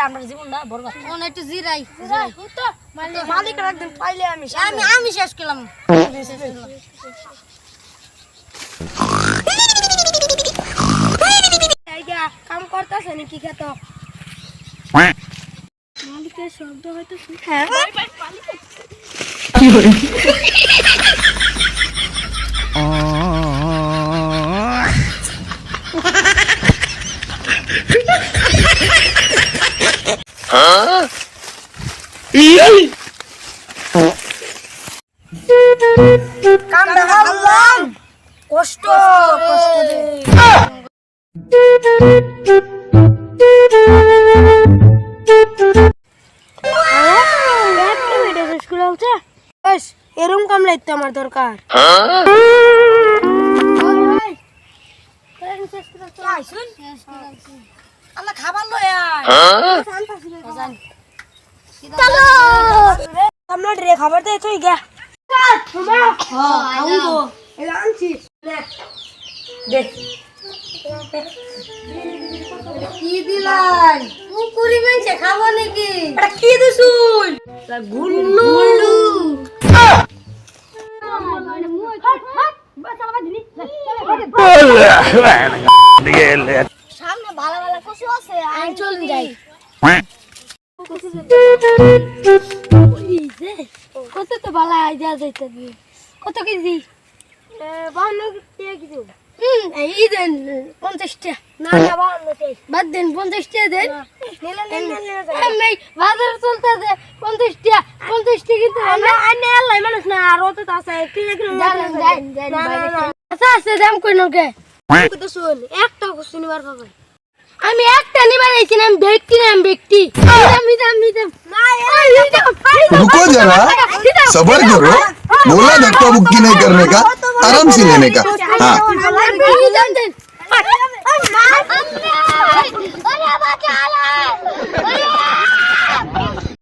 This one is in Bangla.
আমরা জীবন না বরবাদ একটু জিরাই মালিক একদিন পাইলে আমি আমি শেষ করলাম। কাম করতেছে নাকি খেত মালিকের শব্দ হয়তো হ্যাঁ কাম দেখালাম কষ্ট কষ্ট দে এরকম কামলাইতে আমার দরকার আল্লাহ খাবার লয় কামলাট রে খাবার দে তুই গা কি দিলাই পুকুরি মাইছে খাবো নাকি? কি দিছুই গুল্লু সামনে ভালো ভালো কচু আছে আমি চল যাই। কত তো ভালো আইডিয়া যাইতে দি কত কেজি 52 কেজি এই দেন 50 টাকা না না 52 বাদ দেন 50 টাকা দেন আমি বাজার চলতে দে 50 টাকা কিন্তু আনে আল্লাহ মানুষ না আর অত আছে কি আচ্ছা আছে দাম কই নকে কত শুন একটা কিছু নিবার পাবে আমি একটা নিবার আইছি না ব্যক্তি নিদাম रुको जरा सबर करो बोला धक्का मुक्की नहीं करने का आराम से लेने का हाँ